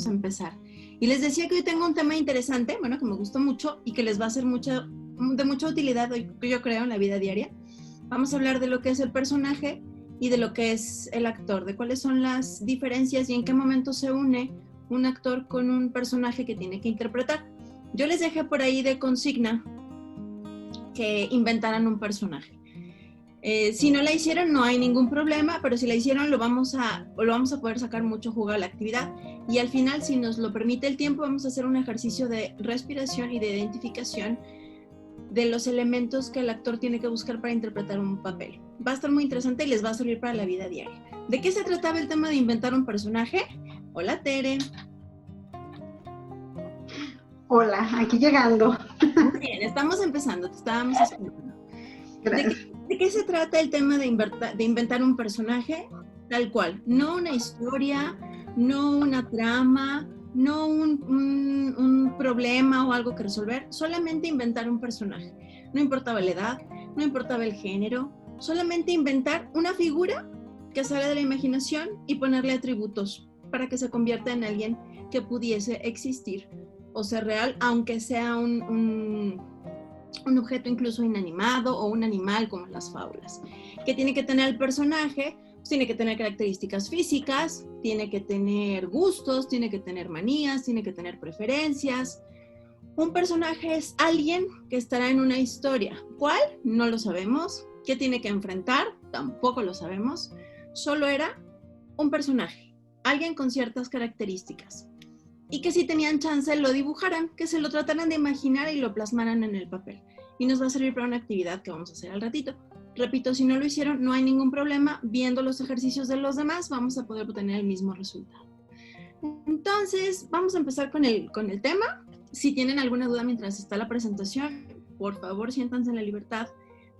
a empezar. Y les decía que hoy tengo un tema interesante, bueno, que me gustó mucho y que les va a ser de mucha utilidad hoy, yo creo, en la vida diaria. Vamos a hablar de lo que es el personaje y de lo que es el actor, de cuáles son las diferencias y en qué momento se une un actor con un personaje que tiene que interpretar. Yo les dejé por ahí de consigna que inventaran un personaje. Si no la hicieron, no hay ningún problema, pero si la hicieron, lo vamos a poder sacar mucho jugo a la actividad. Y al final, si nos lo permite el tiempo, vamos a hacer un ejercicio de respiración y de identificación de los elementos que el actor tiene que buscar para interpretar un papel. Va a estar muy interesante y les va a servir para la vida diaria. ¿De qué se trataba el tema de inventar un personaje? Hola, Tere. Hola, aquí llegando. Muy bien, estamos empezando, te estábamos esperando. ¿De qué se trata el tema de inventar un personaje? Tal cual, no una historia, no una trama, no un problema o algo que resolver, solamente inventar un personaje. No importaba la edad, no importaba el género, solamente inventar una figura que sale de la imaginación y ponerle atributos para que se convierta en alguien que pudiese existir o ser real, aunque sea un objeto incluso inanimado o un animal como en las fábulas. ¿Qué tiene que tener el personaje? Pues tiene que tener características físicas, tiene que tener gustos, tiene que tener manías, tiene que tener preferencias. Un personaje es alguien que estará en una historia. ¿Cuál? No lo sabemos. ¿Qué tiene que enfrentar? Tampoco lo sabemos. Solo era un personaje, alguien con ciertas características. Y que si tenían chance lo dibujaran, que se lo trataran de imaginar y lo plasmaran en el papel. Y nos va a servir para una actividad que vamos a hacer al ratito. Repito, si no lo hicieron, no hay ningún problema. Viendo los ejercicios de los demás, vamos a poder obtener el mismo resultado. Entonces, vamos a empezar con el tema. Si tienen alguna duda mientras está la presentación, por favor, siéntanse en la libertad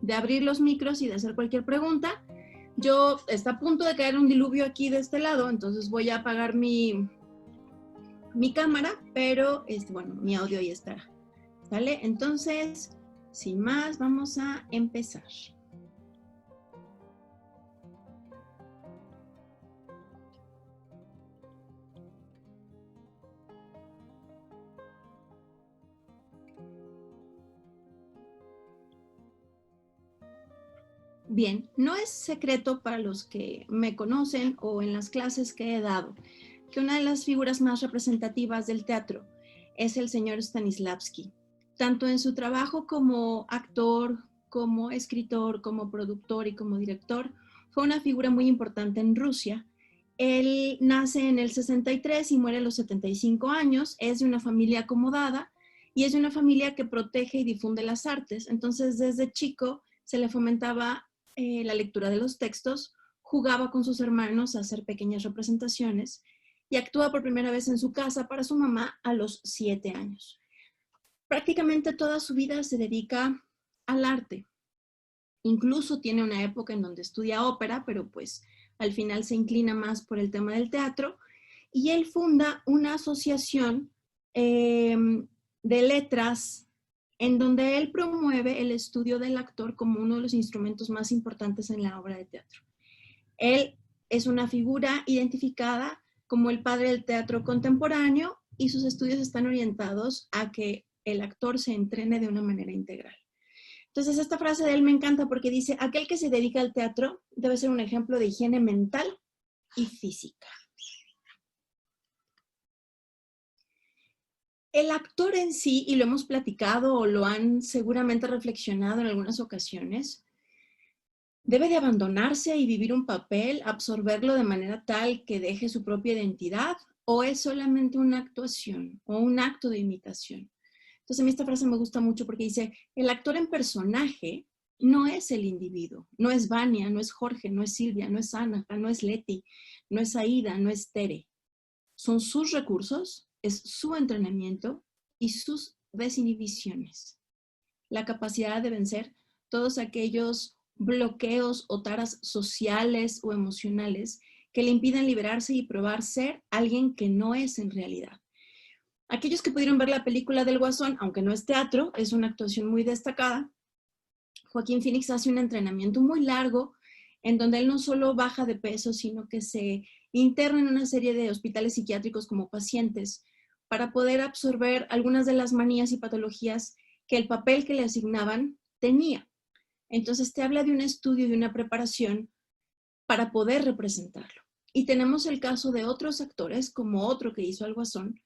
de abrir los micros y de hacer cualquier pregunta. Está a punto de caer un diluvio aquí de este lado, entonces voy a apagar mi cámara, pero bueno, mi audio ya estará. ¿Vale? Entonces, sin más, vamos a empezar. Bien, no es secreto para los que me conocen o en las clases que he dado que una de las figuras más representativas del teatro es el señor Stanislavski. Tanto en su trabajo como actor, como escritor, como productor y como director, fue una figura muy importante en Rusia. Él nace en el 63 y muere a los 75 años, es de una familia acomodada y es de una familia que protege y difunde las artes. Entonces, desde chico se le fomentaba la lectura de los textos, jugaba con sus hermanos a hacer pequeñas representaciones y actúa por primera vez en su casa para su mamá a los 7 años. Prácticamente toda su vida se dedica al arte. Incluso tiene una época en donde estudia ópera, pero pues al final se inclina más por el tema del teatro. Y él funda una asociación de letras en donde él promueve el estudio del actor como uno de los instrumentos más importantes en la obra de teatro. Él es una figura identificada como el padre del teatro contemporáneo y sus estudios están orientados a que el actor se entrene de una manera integral. Entonces, esta frase de él me encanta porque dice, aquel que se dedica al teatro debe ser un ejemplo de higiene mental y física. El actor en sí, y lo hemos platicado o lo han seguramente reflexionado en algunas ocasiones, debe de abandonarse y vivir un papel, absorberlo de manera tal que deje su propia identidad, o es solamente una actuación o un acto de imitación. Entonces a mí esta frase me gusta mucho porque dice, el actor en personaje no es el individuo, no es Vania, no es Jorge, no es Silvia, no es Ana, no es Leti, no es Aida, no es Tere. Son sus recursos, es su entrenamiento y sus desinhibiciones. La capacidad de vencer todos aquellos bloqueos o taras sociales o emocionales que le impiden liberarse y probar ser alguien que no es en realidad. Aquellos que pudieron ver la película del Guasón, aunque no es teatro, es una actuación muy destacada, Joaquín Phoenix hace un entrenamiento muy largo en donde él no solo baja de peso, sino que se interno en una serie de hospitales psiquiátricos como pacientes para poder absorber algunas de las manías y patologías que el papel que le asignaban tenía. Entonces te habla de un estudio, de una preparación para poder representarlo. Y tenemos el caso de otros actores, como otro que hizo al Guasón,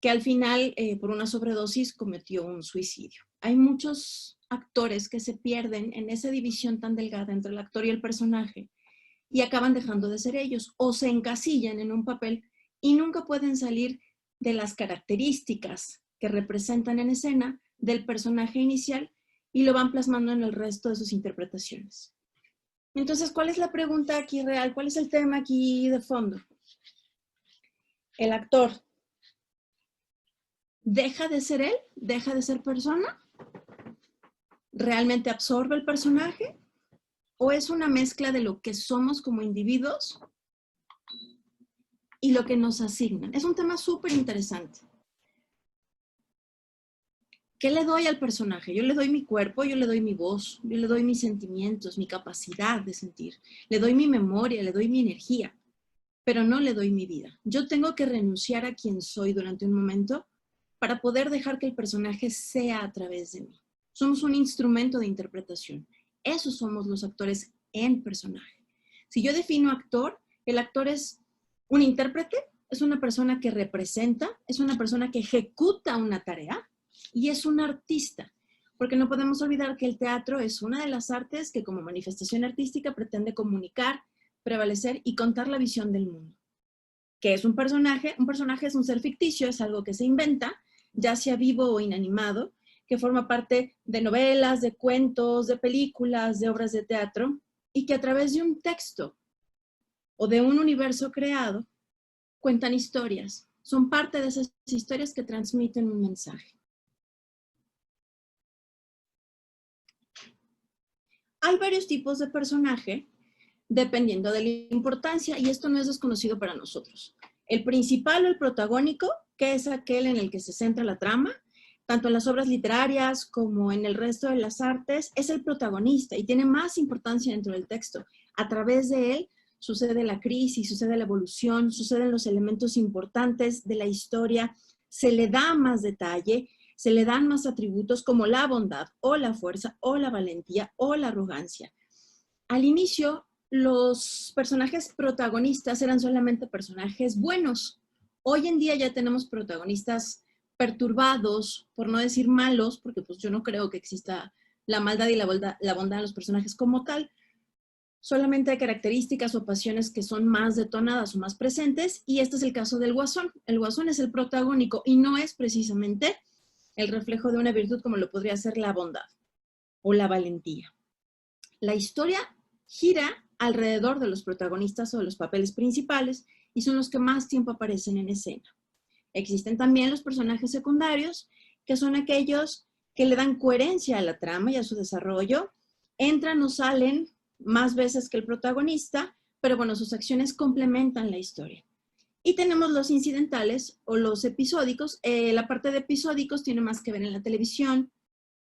que al final, por una sobredosis, cometió un suicidio. Hay muchos actores que se pierden en esa división tan delgada entre el actor y el personaje y acaban dejando de ser ellos o se encasillan en un papel y nunca pueden salir de las características que representan en escena del personaje inicial y lo van plasmando en el resto de sus interpretaciones. Entonces, ¿cuál es la pregunta aquí real? ¿Cuál es el tema aquí de fondo? El actor deja de ser él, deja de ser persona, realmente absorbe el personaje o es una mezcla de lo que somos como individuos y lo que nos asignan. Es un tema súper interesante. ¿Qué le doy al personaje? Yo le doy mi cuerpo, yo le doy mi voz, yo le doy mis sentimientos, mi capacidad de sentir, le doy mi memoria, le doy mi energía, pero no le doy mi vida. Yo tengo que renunciar a quien soy durante un momento para poder dejar que el personaje sea a través de mí. Somos un instrumento de interpretación. Esos somos los actores en personaje. Si yo defino actor, el actor es un intérprete, es una persona que representa, es una persona que ejecuta una tarea y es un artista. Porque no podemos olvidar que el teatro es una de las artes que como manifestación artística pretende comunicar, prevalecer y contar la visión del mundo. ¿Qué es un personaje? Un personaje es un ser ficticio, es algo que se inventa, ya sea vivo o inanimado, que forma parte de novelas, de cuentos, de películas, de obras de teatro, y que a través de un texto o de un universo creado, cuentan historias. Son parte de esas historias que transmiten un mensaje. Hay varios tipos de personaje dependiendo de la importancia, y esto no es desconocido para nosotros. El principal o el protagónico, que es aquel en el que se centra la trama, tanto en las obras literarias como en el resto de las artes, es el protagonista y tiene más importancia dentro del texto. A través de él sucede la crisis, sucede la evolución, suceden los elementos importantes de la historia, se le da más detalle, se le dan más atributos como la bondad o la fuerza o la valentía o la arrogancia. Al inicio, los personajes protagonistas eran solamente personajes buenos. Hoy en día ya tenemos protagonistas perturbados, por no decir malos, porque pues yo no creo que exista la maldad y la bondad en los personajes como tal. Solamente hay características o pasiones que son más detonadas o más presentes, y este es el caso del Guasón. El Guasón es el protagónico y no es precisamente el reflejo de una virtud como lo podría ser la bondad o la valentía. La historia gira alrededor de los protagonistas o de los papeles principales y son los que más tiempo aparecen en escena. Existen también los personajes secundarios, que son aquellos que le dan coherencia a la trama y a su desarrollo, entran o salen más veces que el protagonista, pero bueno, sus acciones complementan la historia. Y tenemos los incidentales o los episódicos. La parte de episódicos tiene más que ver en la televisión,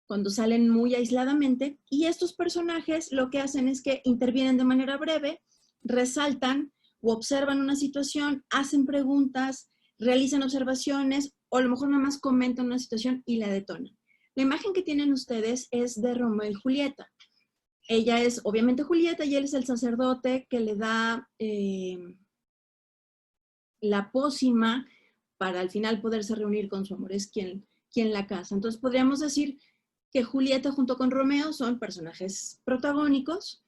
cuando salen muy aisladamente, y estos personajes lo que hacen es que intervienen de manera breve, resaltan o observan una situación, hacen preguntas, realizan observaciones, o a lo mejor nada más comentan una situación y la detonan. La imagen que tienen ustedes es de Romeo y Julieta. Ella es obviamente Julieta y él es el sacerdote que le da la pócima para al final poderse reunir con su amor, es quien la casa. Entonces podríamos decir que Julieta junto con Romeo son personajes protagónicos.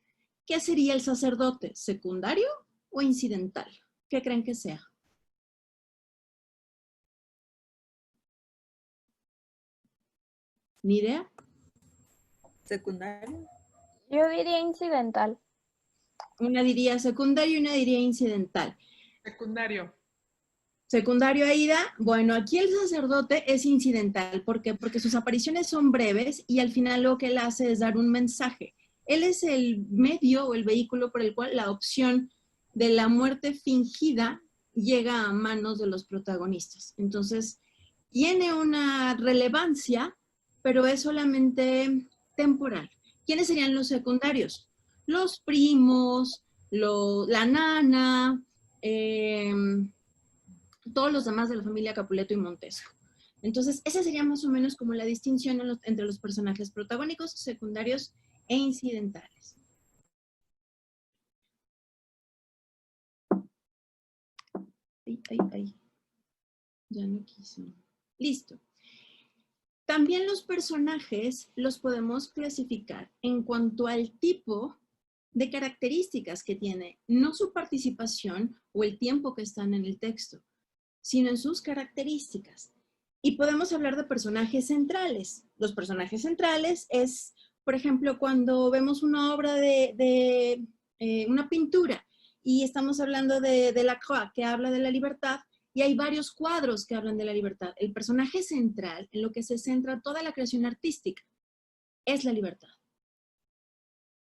¿Qué sería el sacerdote? ¿Secundario o incidental? ¿Qué creen que sea? ¿Ni idea? ¿Secundario? Yo diría incidental. Una diría secundario y una diría incidental. Secundario. Secundario, Aida. Bueno, aquí el sacerdote es incidental. ¿Por qué? Porque sus apariciones son breves y al final lo que él hace es dar un mensaje. Él es el medio o el vehículo por el cual la opción de la muerte fingida llega a manos de los protagonistas. Entonces, tiene una relevancia, pero es solamente temporal. ¿Quiénes serían los secundarios? Los primos, la nana, todos los demás de la familia Capuleto y Montesco. Entonces, esa sería más o menos como la distinción entre los personajes protagónicos, secundarios e incidentales. Ya no quiso. Listo. También los personajes los podemos clasificar en cuanto al tipo de características que tiene, no su participación o el tiempo que están en el texto, sino en sus características. Y podemos hablar de personajes centrales. Los personajes centrales es, por ejemplo, cuando vemos una obra de una pintura y estamos hablando de Delacroix, que habla de la libertad, y hay varios cuadros que hablan de la libertad. El personaje central, en lo que se centra toda la creación artística, es la libertad.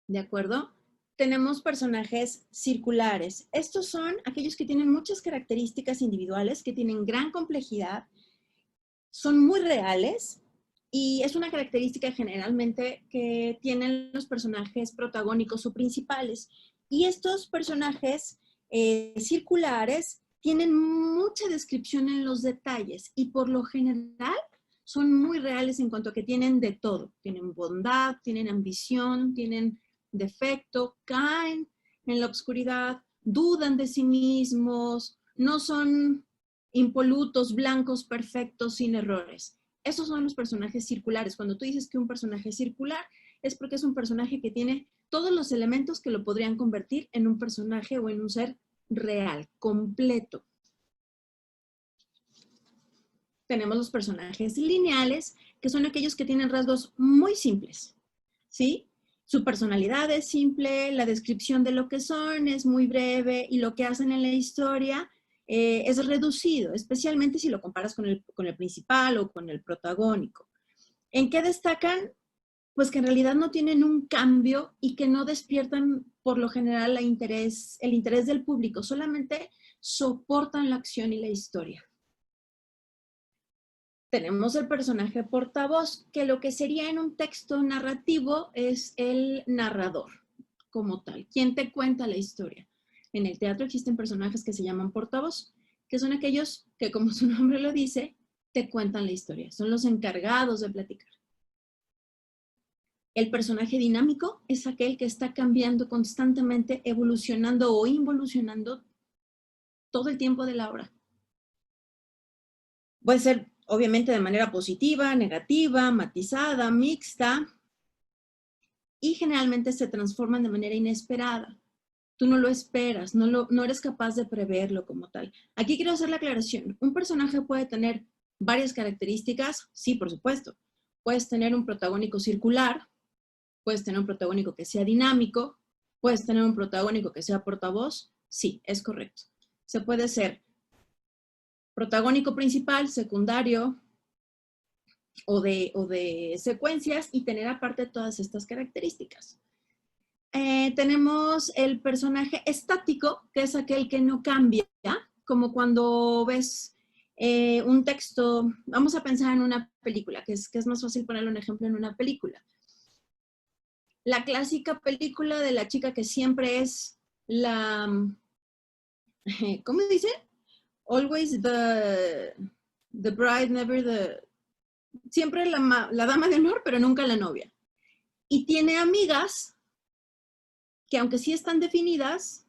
¿De acuerdo? Tenemos personajes circulares. Estos son aquellos que tienen muchas características individuales, que tienen gran complejidad, son muy reales y es una característica generalmente que tienen los personajes protagónicos o principales. Y estos personajes circulares tienen mucha descripción en los detalles y por lo general son muy reales en cuanto a que tienen de todo. Tienen bondad, tienen ambición, tienen defecto, caen en la oscuridad, dudan de sí mismos, no son impolutos, blancos, perfectos, sin errores. Esos son los personajes circulares. Cuando tú dices que un personaje es circular, es porque es un personaje que tiene todos los elementos que lo podrían convertir en un personaje o en un ser real, completo. Tenemos los personajes lineales, que son aquellos que tienen rasgos muy simples, ¿sí? Su personalidad es simple, la descripción de lo que son es muy breve y lo que hacen en la historia es reducido, especialmente si lo comparas con el principal o con el protagónico. ¿En qué destacan? Pues que en realidad no tienen un cambio y que no despiertan por lo general el interés del público, solamente soportan la acción y la historia. Tenemos el personaje portavoz, que lo que sería en un texto narrativo es el narrador como tal, quien te cuenta la historia. En el teatro existen personajes que se llaman portavoz, que son aquellos que, como su nombre lo dice, te cuentan la historia. Son los encargados de platicar. El personaje dinámico es aquel que está cambiando constantemente, evolucionando o involucionando todo el tiempo de la obra. Puede ser, obviamente, de manera positiva, negativa, matizada, mixta, y generalmente se transforman de manera inesperada. Tú no lo esperas, no eres capaz de preverlo como tal. Aquí quiero hacer la aclaración. Un personaje puede tener varias características, sí, por supuesto. Puedes tener un protagónico circular, puedes tener un protagónico que sea dinámico, puedes tener un protagónico que sea portavoz, sí, es correcto. Se puede ser protagónico principal, secundario o de secuencias y tener aparte todas estas características. Tenemos el personaje estático, que es aquel que no cambia, como cuando ves un texto, vamos a pensar en una película, que es más fácil ponerle un ejemplo en una película. La clásica película de la chica que siempre es la, ¿cómo se dice? Always the bride, never the... Siempre la dama de honor, pero nunca la novia. Y tiene amigas que aunque sí están definidas,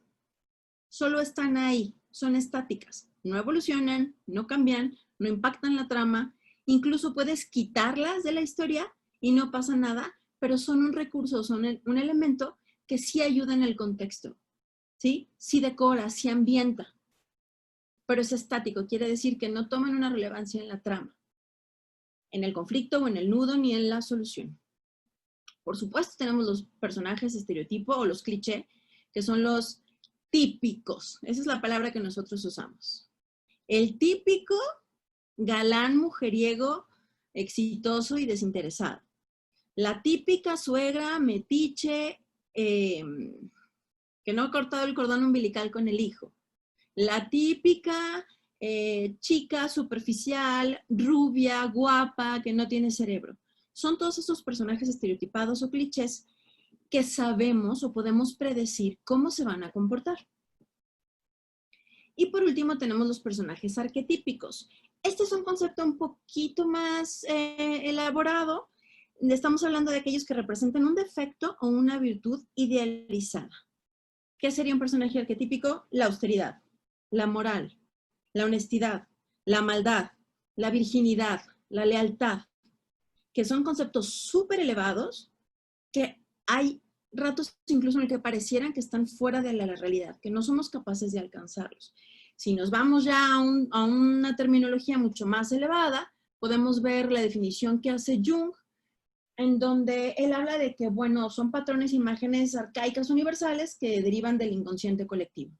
solo están ahí, son estáticas. No evolucionan, no cambian, no impactan la trama. Incluso puedes quitarlas de la historia y no pasa nada, pero son un recurso, son un elemento que sí ayuda en el contexto, ¿sí? Sí decora, sí ambienta, pero es estático, quiere decir que no toman una relevancia en la trama, en el conflicto o en el nudo ni en la solución. Por supuesto tenemos los personajes estereotipo o los clichés, que son los típicos. Esa es la palabra que nosotros usamos. El típico galán mujeriego, exitoso y desinteresado. La típica suegra metiche que no ha cortado el cordón umbilical con el hijo. La típica chica superficial, rubia, guapa, que no tiene cerebro. Son todos esos personajes estereotipados o clichés que sabemos o podemos predecir cómo se van a comportar. Y por último tenemos los personajes arquetípicos. Este es un concepto un poquito más elaborado. Estamos hablando de aquellos que representan un defecto o una virtud idealizada. ¿Qué sería un personaje arquetípico? La austeridad, la moral, la honestidad, la maldad, la virginidad, la lealtad, que son conceptos súper elevados que hay ratos incluso en el que parecieran que están fuera de la realidad, que no somos capaces de alcanzarlos. Si nos vamos ya a una terminología mucho más elevada, podemos ver la definición que hace Jung, en donde él habla de que, bueno, son patrones, imágenes arcaicas universales que derivan del inconsciente colectivo,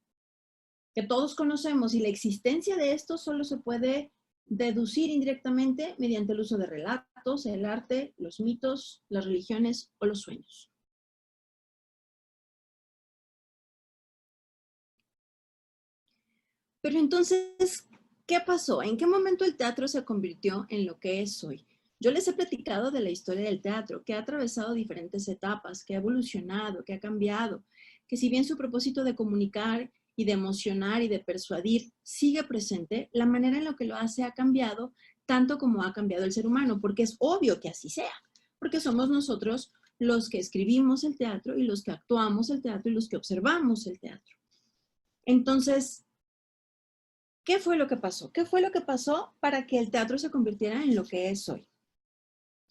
que todos conocemos, y la existencia de esto solo se puede deducir indirectamente mediante el uso de relatos, el arte, los mitos, las religiones o los sueños. Pero entonces, ¿qué pasó? ¿En qué momento el teatro se convirtió en lo que es hoy? Yo les he platicado de la historia del teatro, que ha atravesado diferentes etapas, que ha evolucionado, que ha cambiado, que si bien su propósito de comunicar y de emocionar y de persuadir sigue presente, la manera en la que lo hace ha cambiado tanto como ha cambiado el ser humano, porque es obvio que así sea, porque somos nosotros los que escribimos el teatro y los que actuamos el teatro y los que observamos el teatro. Entonces, ¿qué fue lo que pasó? ¿Qué fue lo que pasó para que el teatro se convirtiera en lo que es hoy?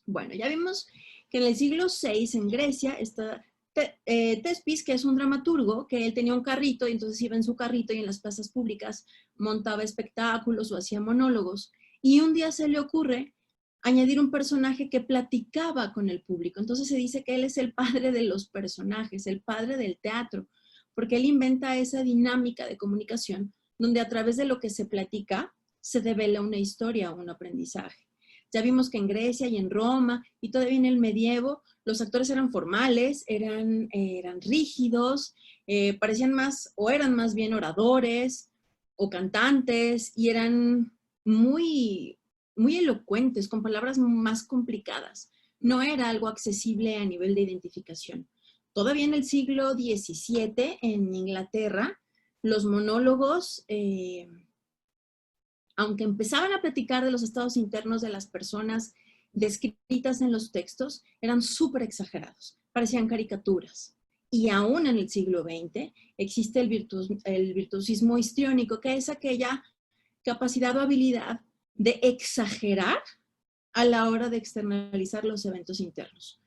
Bueno, ya vimos que en el siglo VI en Grecia está Tespis, que es un dramaturgo, que él tenía un carrito y entonces iba en su carrito y en las plazas públicas montaba espectáculos o hacía monólogos. Y un día se le ocurre añadir un personaje que platicaba con el público. Entonces se dice que él es el padre de los personajes, el padre del teatro, porque él inventa esa dinámica de comunicación donde a través de lo que se platica se devela una historia o un aprendizaje. Ya vimos que en Grecia y en Roma y todavía en el medievo los actores eran formales, eran rígidos, parecían más o eran más bien oradores o cantantes y eran muy, muy elocuentes, con palabras más complicadas. No era algo accesible a nivel de identificación. Todavía en el siglo XVII, en Inglaterra, los monólogos, aunque empezaban a platicar de los estados internos de las personas descritas en los textos, eran súper exagerados, parecían caricaturas. Y aún en el siglo XX existe el virtuosismo histriónico, que es aquella capacidad o habilidad de exagerar a la hora de externalizar los eventos internos.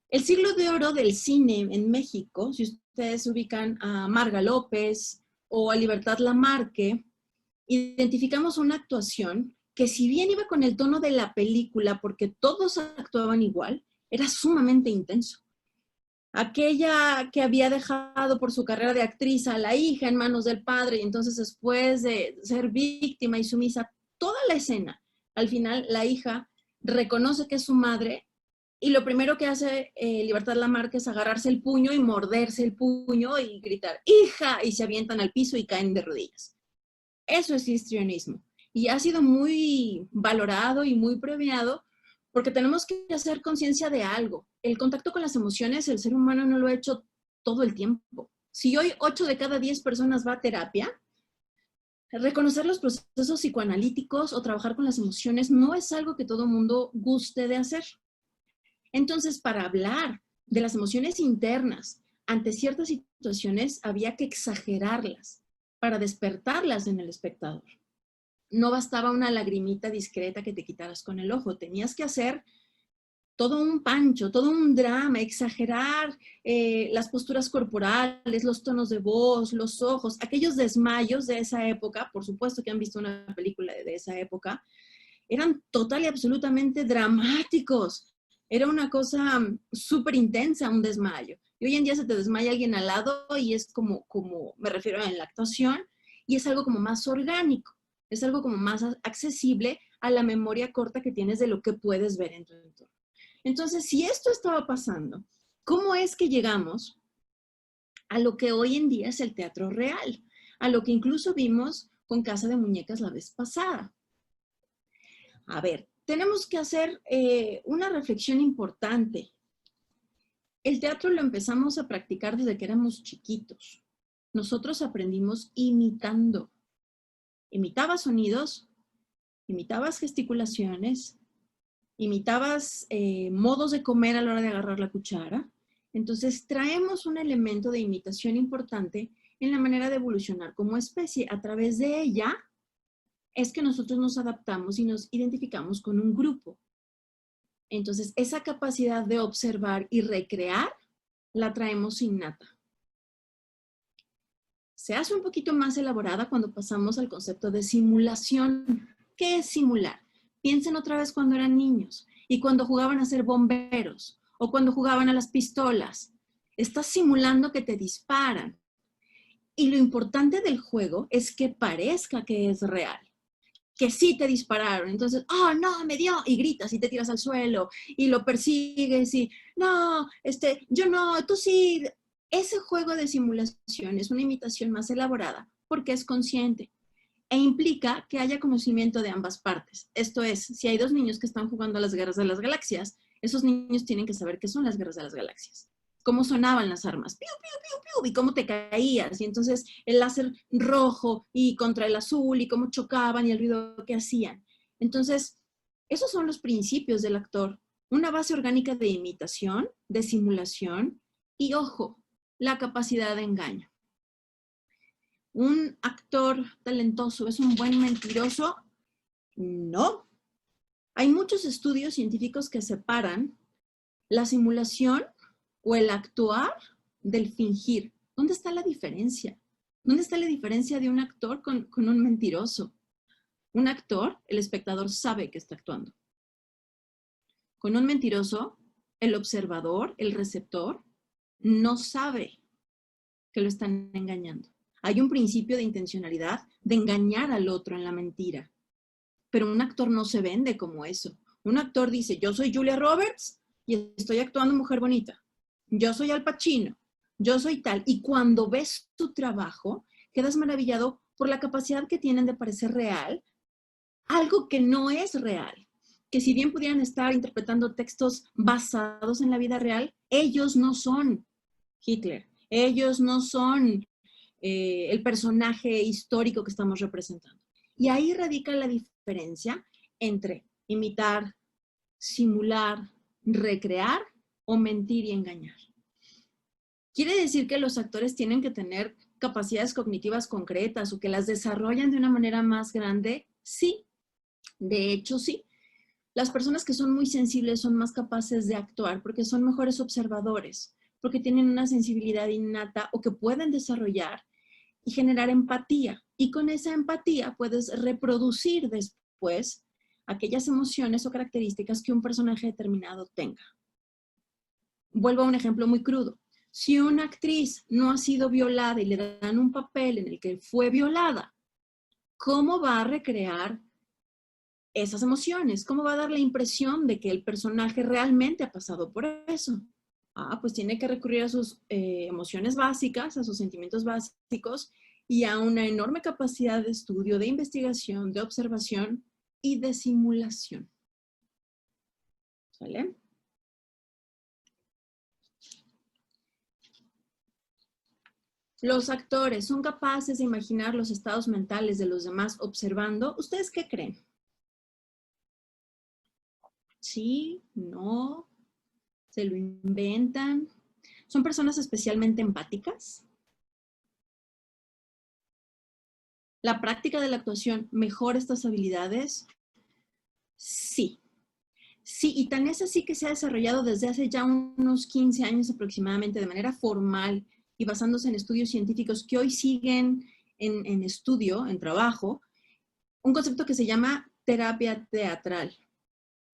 El siglo de oro del cine en México, si ustedes ubican a Marga López o a Libertad Lamarque, identificamos una actuación que, si bien iba con el tono de la película porque todos actuaban igual, era sumamente intenso. Aquella que había dejado por su carrera de actriz a la hija en manos del padre y entonces después de ser víctima y sumisa toda la escena, al final la hija reconoce que es su madre y lo primero que hace Libertad Lamarque es agarrarse el puño y morderse el puño y gritar ¡hija! Y se avientan al piso y caen de rodillas. Eso es histrionismo y ha sido muy valorado y muy premiado porque tenemos que hacer conciencia de algo. El contacto con las emociones, el ser humano no lo ha hecho todo el tiempo. Si hoy 8 de cada 10 personas va a terapia, reconocer los procesos psicoanalíticos o trabajar con las emociones no es algo que todo mundo guste de hacer. Entonces, para hablar de las emociones internas ante ciertas situaciones, había que exagerarlas para despertarlas en el espectador. No bastaba una lagrimita discreta que te quitaras con el ojo, tenías que hacer todo un pancho, todo un drama, exagerar las posturas corporales, los tonos de voz, los ojos, aquellos desmayos de esa época, por supuesto que han visto una película de esa época, eran total y absolutamente dramáticos. Era una cosa súper intensa, un desmayo. Y hoy en día se te desmaya alguien al lado y es como me refiero en la actuación, y es algo como más orgánico, es algo como más accesible a la memoria corta que tienes de lo que puedes ver en tu entorno. Entonces, si esto estaba pasando, ¿cómo es que llegamos a lo que hoy en día es el teatro real? A lo que incluso vimos con Casa de Muñecas la vez pasada. A ver, tenemos que hacer una reflexión importante. El teatro lo empezamos a practicar desde que éramos chiquitos. Nosotros aprendimos imitando. Imitabas sonidos, imitabas gesticulaciones, imitabas modos de comer a la hora de agarrar la cuchara. Entonces traemos un elemento de imitación importante en la manera de evolucionar como especie. A través de ella es que nosotros nos adaptamos y nos identificamos con un grupo. Entonces esa capacidad de observar y recrear la traemos innata. Se hace un poquito más elaborada cuando pasamos al concepto de simulación. ¿Qué es simular? Piensen otra vez cuando eran niños y cuando jugaban a ser bomberos o cuando jugaban a las pistolas. Estás simulando que te disparan. Y lo importante del juego es que parezca que es real, que sí te dispararon. Entonces, ¡oh, no, me dio! Y gritas y te tiras al suelo y lo persigues y, no, yo no, tú sí. Ese juego de simulación es una imitación más elaborada porque es consciente e implica que haya conocimiento de ambas partes. Esto es, si hay dos niños que están jugando a las guerras de las galaxias, esos niños tienen que saber qué son las guerras de las galaxias, cómo sonaban las armas, piu, piu, piu, piu, y cómo te caías, y entonces el láser rojo y contra el azul, y cómo chocaban y el ruido que hacían. Entonces, esos son los principios del actor. Una base orgánica de imitación, de simulación, y ojo, la capacidad de engaño. ¿Un actor talentoso es un buen mentiroso? No. Hay muchos estudios científicos que separan la simulación o el actuar del fingir. ¿Dónde está la diferencia? ¿Dónde está la diferencia de un actor con un mentiroso? Un actor, el espectador sabe que está actuando. Con un mentiroso, el observador, el receptor, no sabe que lo están engañando. Hay un principio de intencionalidad de engañar al otro en la mentira. Pero un actor no se vende como eso. Un actor dice, yo soy Julia Roberts y estoy actuando mujer bonita. Yo soy Al Pacino. Yo soy tal. Y cuando ves tu trabajo, quedas maravillado por la capacidad que tienen de parecer real, algo que no es real. Que si bien pudieran estar interpretando textos basados en la vida real, ellos no son Hitler. Ellos no son el personaje histórico que estamos representando. Y ahí radica la diferencia entre imitar, simular, recrear o mentir y engañar. ¿Quiere decir que los actores tienen que tener capacidades cognitivas concretas o que las desarrollan de una manera más grande? Sí, de hecho sí. Las personas que son muy sensibles son más capaces de actuar porque son mejores observadores, porque tienen una sensibilidad innata o que pueden desarrollar y generar empatía. Y con esa empatía puedes reproducir después aquellas emociones o características que un personaje determinado tenga. Vuelvo a un ejemplo muy crudo. Si una actriz no ha sido violada y le dan un papel en el que fue violada, ¿cómo va a recrear esas emociones? ¿Cómo va a dar la impresión de que el personaje realmente ha pasado por eso? Pues tiene que recurrir a sus emociones básicas, a sus sentimientos básicos y a una enorme capacidad de estudio, de investigación, de observación y de simulación. ¿Sale? Los actores son capaces de imaginar los estados mentales de los demás observando. ¿Ustedes qué creen? ¿Sí? ¿No? ¿Se lo inventan? ¿Son personas especialmente empáticas? ¿La práctica de la actuación mejora estas habilidades? Sí. Sí, y tan es así que se ha desarrollado desde hace ya unos 15 años aproximadamente de manera formal y basándose en estudios científicos que hoy siguen en estudio, en trabajo, un concepto que se llama terapia teatral.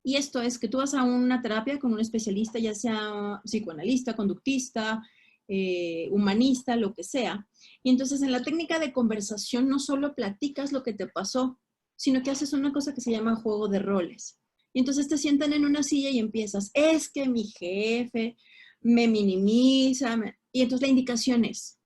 Y esto es que tú vas a una terapia con un especialista, ya sea psicoanalista, conductista, humanista, lo que sea. Y entonces en la técnica de conversación no solo platicas lo que te pasó, sino que haces una cosa que se llama juego de roles. Y entonces te sientan en una silla y empiezas, es que mi jefe me minimiza. Y entonces la indicación es,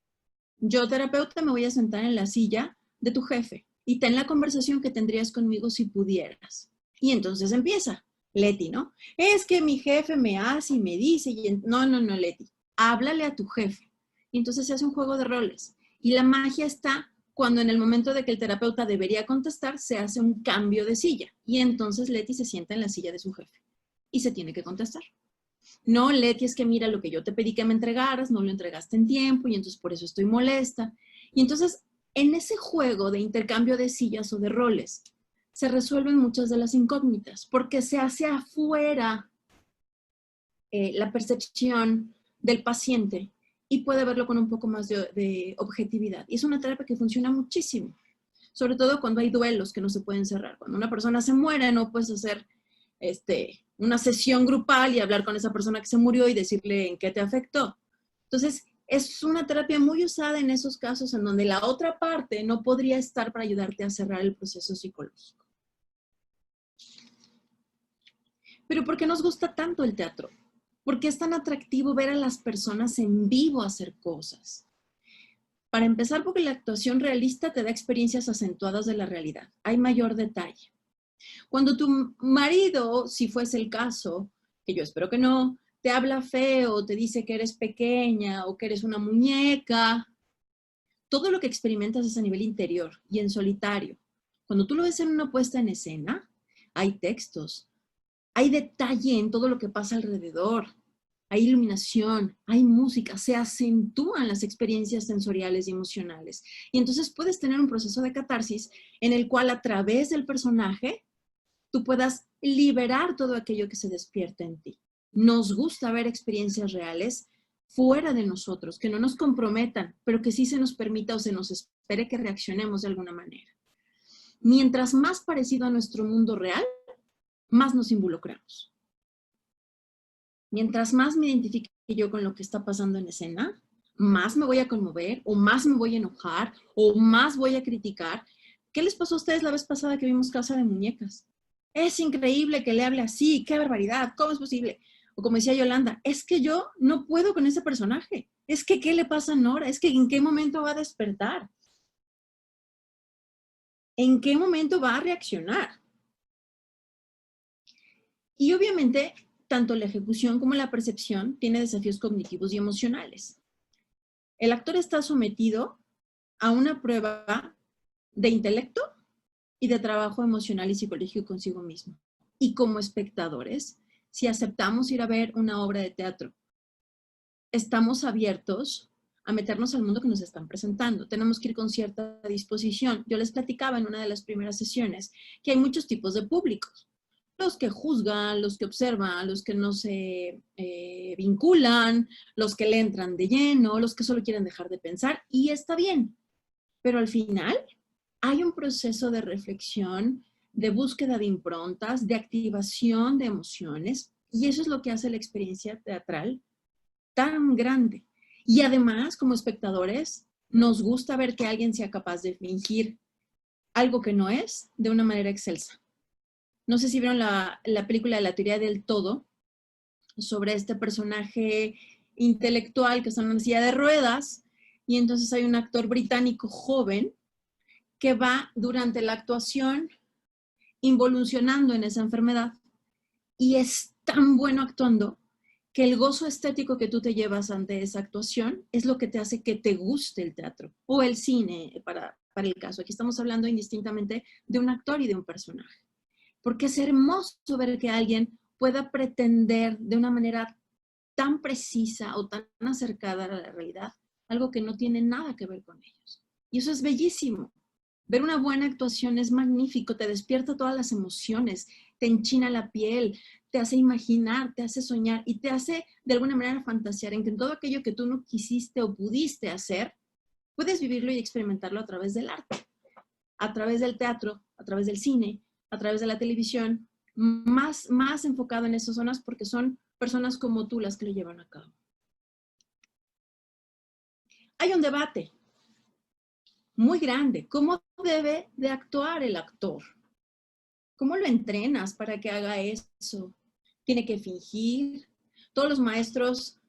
yo terapeuta me voy a sentar en la silla de tu jefe y ten la conversación que tendrías conmigo si pudieras. Y entonces empieza, Leti, ¿no? Es que mi jefe me hace y me dice, no, Leti, háblale a tu jefe. Y entonces se hace un juego de roles. Y la magia está cuando en el momento de que el terapeuta debería contestar, se hace un cambio de silla. Y entonces Leti se sienta en la silla de su jefe y se tiene que contestar. No, Leti, es que mira lo que yo te pedí que me entregaras, no lo entregaste en tiempo y entonces por eso estoy molesta. Y entonces, en ese juego de intercambio de sillas o de roles, se resuelven muchas de las incógnitas, porque se hace afuera la percepción del paciente y puede verlo con un poco más de objetividad. Y es una terapia que funciona muchísimo, sobre todo cuando hay duelos que no se pueden cerrar. Cuando una persona se muere, no puedes hacer una sesión grupal y hablar con esa persona que se murió y decirle en qué te afectó. Entonces, es una terapia muy usada en esos casos en donde la otra parte no podría estar para ayudarte a cerrar el proceso psicológico. Pero ¿por qué nos gusta tanto el teatro? ¿Por qué es tan atractivo ver a las personas en vivo hacer cosas? Para empezar, porque la actuación realista te da experiencias acentuadas de la realidad. Hay mayor detalle. Cuando tu marido, si fuese el caso, que yo espero que no, te habla feo, te dice que eres pequeña o que eres una muñeca, todo lo que experimentas es a nivel interior y en solitario. Cuando tú lo ves en una puesta en escena, hay textos, hay detalle en todo lo que pasa alrededor, hay iluminación, hay música, se acentúan las experiencias sensoriales y emocionales. Y entonces puedes tener un proceso de catarsis en el cual a través del personaje tú puedas liberar todo aquello que se despierta en ti. Nos gusta ver experiencias reales fuera de nosotros, que no nos comprometan, pero que sí se nos permita o se nos espere que reaccionemos de alguna manera. Mientras más parecido a nuestro mundo real, más nos involucramos. Mientras más me identifique yo con lo que está pasando en escena, más me voy a conmover, o más me voy a enojar, o más voy a criticar. ¿Qué les pasó a ustedes la vez pasada que vimos Casa de Muñecas? Es increíble que le hable así, qué barbaridad, ¿cómo es posible? O como decía Yolanda, es que yo no puedo con ese personaje. Es que, ¿qué le pasa a Nora? Es que, ¿en qué momento va a despertar? ¿En qué momento va a reaccionar? Y obviamente, tanto la ejecución como la percepción tiene desafíos cognitivos y emocionales. El actor está sometido a una prueba de intelecto y de trabajo emocional y psicológico consigo mismo. Y como espectadores, si aceptamos ir a ver una obra de teatro, estamos abiertos a meternos al mundo que nos están presentando. Tenemos que ir con cierta disposición. Yo les platicaba en una de las primeras sesiones que hay muchos tipos de públicos. Los que juzgan, los que observan, los que no se vinculan, los que le entran de lleno, los que solo quieren dejar de pensar, y está bien. Pero al final hay un proceso de reflexión, de búsqueda de improntas, de activación de emociones, y eso es lo que hace la experiencia teatral tan grande. Y además, como espectadores, nos gusta ver que alguien sea capaz de fingir algo que no es de una manera excelsa. No sé si vieron la película de La teoría del todo, sobre este personaje intelectual que está en una silla de ruedas, y entonces hay un actor británico joven que va durante la actuación involucionando en esa enfermedad y es tan bueno actuando que el gozo estético que tú te llevas ante esa actuación es lo que te hace que te guste el teatro o el cine para el caso. Aquí estamos hablando indistintamente de un actor y de un personaje. Porque es hermoso ver que alguien pueda pretender de una manera tan precisa o tan acercada a la realidad algo que no tiene nada que ver con ellos. Y eso es bellísimo. Ver una buena actuación es magnífico, te despierta todas las emociones, te enchina la piel, te hace imaginar, te hace soñar y te hace de alguna manera fantasear en que todo aquello que tú no quisiste o pudiste hacer, puedes vivirlo y experimentarlo a través del arte, a través del teatro, a través del cine, a través de la televisión, más enfocado en esas zonas porque son personas como tú las que lo llevan a cabo. Hay un debate muy grande. ¿Cómo debe de actuar el actor? ¿Cómo lo entrenas para que haga eso? ¿Tiene que fingir? Todos los maestros,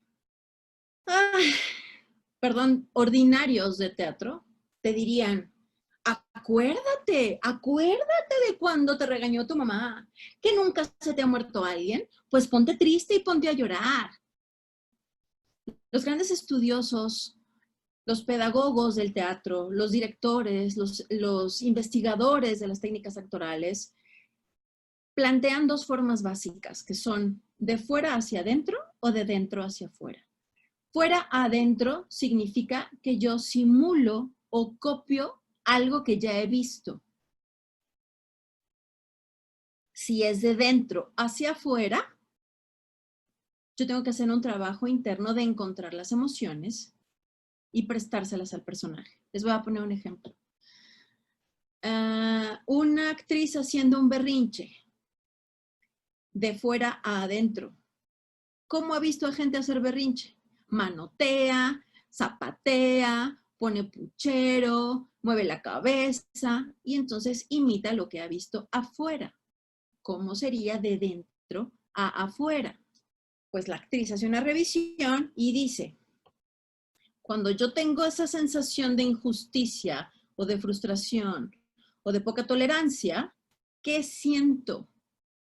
ordinarios de teatro, te dirían, acuérdate de cuando te regañó tu mamá, que nunca se te ha muerto alguien, pues ponte triste y ponte a llorar. Los grandes estudiosos los pedagogos del teatro, los directores, los investigadores de las técnicas actorales, plantean dos formas básicas, que son de fuera hacia adentro o de dentro hacia afuera. Fuera adentro significa que yo simulo o copio algo que ya he visto. Si es de dentro hacia afuera, yo tengo que hacer un trabajo interno de encontrar las emociones y prestárselas al personaje. Les voy a poner un ejemplo. Una actriz haciendo un berrinche de fuera a adentro. ¿Cómo ha visto a gente hacer berrinche? Manotea, zapatea, pone puchero, mueve la cabeza y entonces imita lo que ha visto afuera. ¿Cómo sería de dentro a afuera? Pues la actriz hace una revisión y dice, cuando yo tengo esa sensación de injusticia o de frustración o de poca tolerancia, ¿qué siento?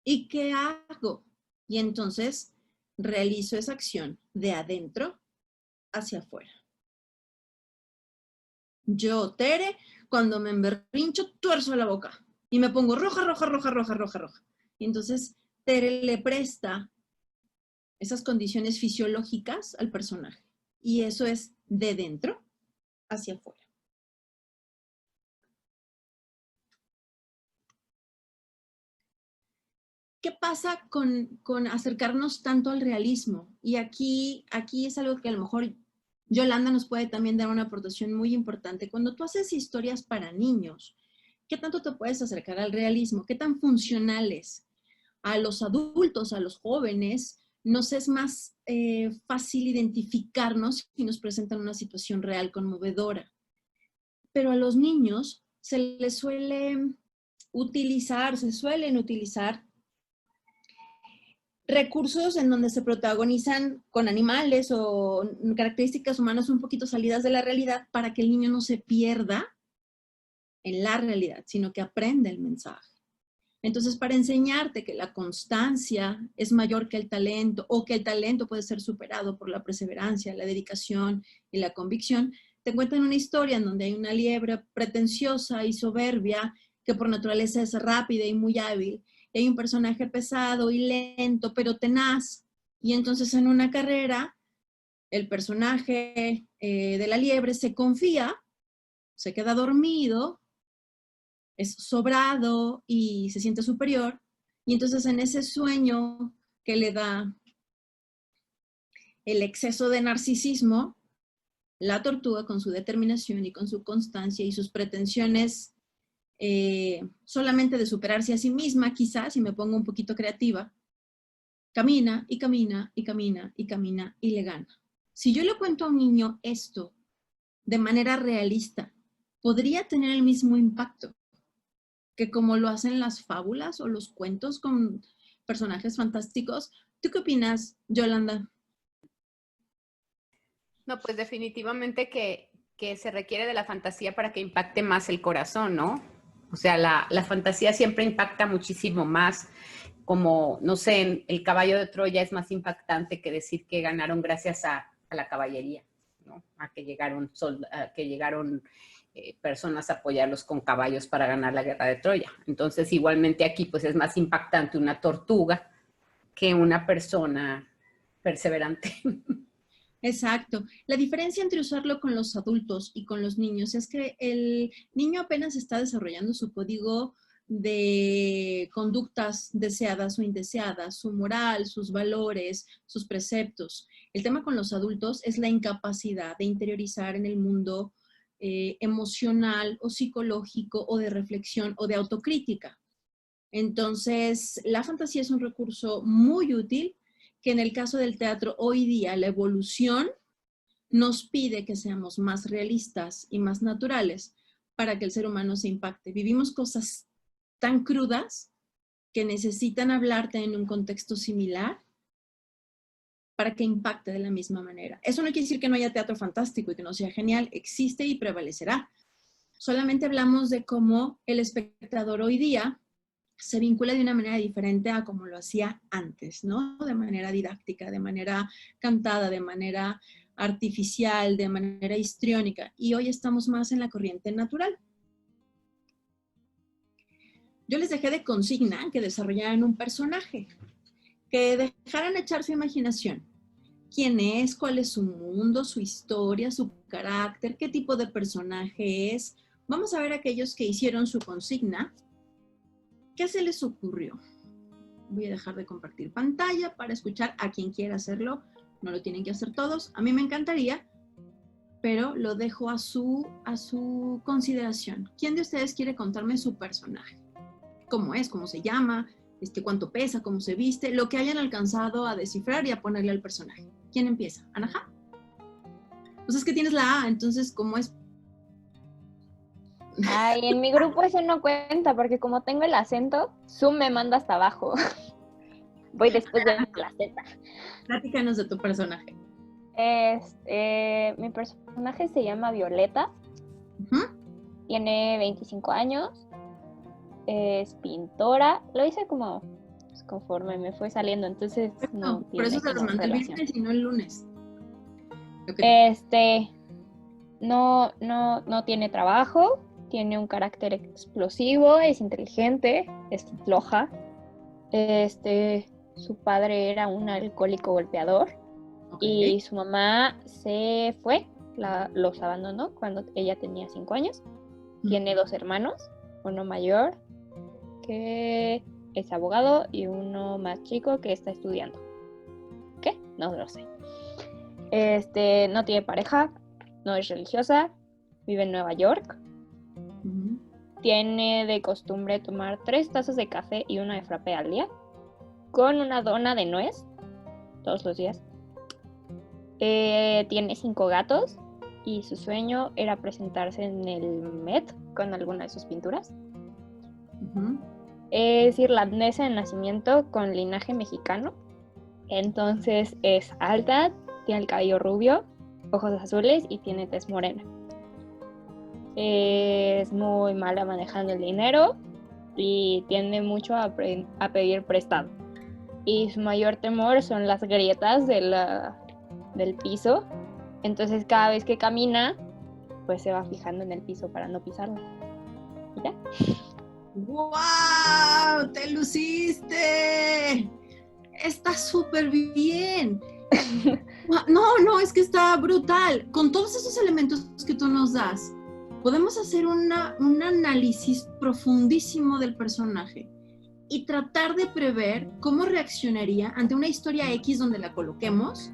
¿Y qué hago? Y entonces realizo esa acción de adentro hacia afuera. Yo, Tere, cuando me emberrincho, tuerzo la boca y me pongo roja, roja, roja, roja, roja, roja. Y entonces Tere le presta esas condiciones fisiológicas al personaje. Y eso es de dentro hacia afuera. ¿Qué pasa con acercarnos tanto al realismo? Y aquí es algo que a lo mejor Yolanda nos puede también dar una aportación muy importante. Cuando tú haces historias para niños, ¿qué tanto te puedes acercar al realismo? ¿Qué tan funcionales? A los adultos, a los jóvenes, nos es más fácil identificarnos si nos presentan una situación real conmovedora. Pero a los niños se les suelen utilizar recursos en donde se protagonizan con animales o características humanas un poquito salidas de la realidad para que el niño no se pierda en la realidad, sino que aprenda el mensaje. Entonces, para enseñarte que la constancia es mayor que el talento o que el talento puede ser superado por la perseverancia, la dedicación y la convicción, te cuentan una historia en donde hay una liebre pretenciosa y soberbia que por naturaleza es rápida y muy hábil. Y hay un personaje pesado y lento, pero tenaz. Y entonces en una carrera, el personaje de la liebre se confía, se queda dormido, es sobrado y se siente superior. Y entonces en ese sueño que le da el exceso de narcisismo, la tortuga con su determinación y con su constancia y sus pretensiones solamente de superarse a sí misma, quizás, si me pongo un poquito creativa, camina y camina y camina y camina y le gana. Si yo le cuento a un niño esto de manera realista, podría tener el mismo impacto que como lo hacen las fábulas o los cuentos con personajes fantásticos. ¿Tú qué opinas, Yolanda? No, pues definitivamente que se requiere de la fantasía para que impacte más el corazón, ¿no? O sea, la fantasía siempre impacta muchísimo más, como, no sé, el caballo de Troya es más impactante que decir que ganaron gracias a la caballería, ¿no? A que llegaron personas a apoyarlos con caballos para ganar la guerra de Troya. Entonces, igualmente aquí, pues es más impactante una tortuga que una persona perseverante. Exacto. La diferencia entre usarlo con los adultos y con los niños es que el niño apenas está desarrollando su código de conductas deseadas o indeseadas, su moral, sus valores, sus preceptos. El tema con los adultos es la incapacidad de interiorizar en el mundo emocional o psicológico o de reflexión o de autocrítica. Entonces, la fantasía es un recurso muy útil que en el caso del teatro hoy día la evolución nos pide que seamos más realistas y más naturales para que el ser humano se impacte. Vivimos cosas tan crudas que necesitan hablarte en un contexto similar para que impacte de la misma manera. Eso no quiere decir que no haya teatro fantástico y que no sea genial, existe y prevalecerá. Solamente hablamos de cómo el espectador hoy día se vincula de una manera diferente a como lo hacía antes, ¿no? De manera didáctica, de manera cantada, de manera artificial, de manera histriónica. Y hoy estamos más en la corriente natural. Yo les dejé de consigna que desarrollaran un personaje, que dejaran echar su imaginación. ¿Quién es? ¿Cuál es su mundo, su historia, su carácter? ¿Qué tipo de personaje es? Vamos a ver aquellos que hicieron su consigna. ¿Qué se les ocurrió? Voy a dejar de compartir pantalla para escuchar a quien quiera hacerlo. No lo tienen que hacer todos. A mí me encantaría, pero lo dejo a su consideración. ¿Quién de ustedes quiere contarme su personaje? ¿Cómo es? ¿Cómo se llama? ¿Cuánto pesa? ¿Cómo se viste? Lo que hayan alcanzado a descifrar y a ponerle al personaje. ¿Quién empieza? ¿Anaja? Pues es que tienes la A, entonces, ¿cómo es? Ay, en mi grupo eso no cuenta porque como tengo el acento, Zoom me manda hasta abajo. Voy después de la Z. Platícanos de tu personaje. Mi personaje se llama Violeta. Tiene 25 años. Es pintora. Lo hice como conforme me fue saliendo, entonces no por eso se los mandé el relación. viernes y no el lunes. No tiene trabajo, tiene un carácter explosivo, es inteligente, es floja. Su padre era un alcohólico golpeador y su mamá se fue, los abandonó cuando ella tenía 5 años. Tiene 2 hermanos, uno mayor que es abogado y uno más chico que está estudiando. ¿Qué? No lo sé. No tiene pareja, no es religiosa, vive en Nueva York. Tiene de costumbre tomar 3 tazas de café y una de frappé al día, con una dona de nuez todos los días. Tiene 5 gatos y su sueño era presentarse en el Met con alguna de sus pinturas. Es irlandesa de nacimiento con linaje mexicano. Entonces es alta, tiene el cabello rubio, ojos azules y tiene tez morena. Es muy mala manejando el dinero y tiende mucho a pedir prestado. Y su mayor temor son las grietas del piso. Entonces cada vez que camina, pues se va fijando en el piso para no pisarlo. ¿Y ya? ¡Wow! ¡Te luciste! Está súper bien. No, es que está brutal. Con todos esos elementos que tú nos das, podemos hacer un análisis profundísimo del personaje y tratar de prever cómo reaccionaría ante una historia X donde la coloquemos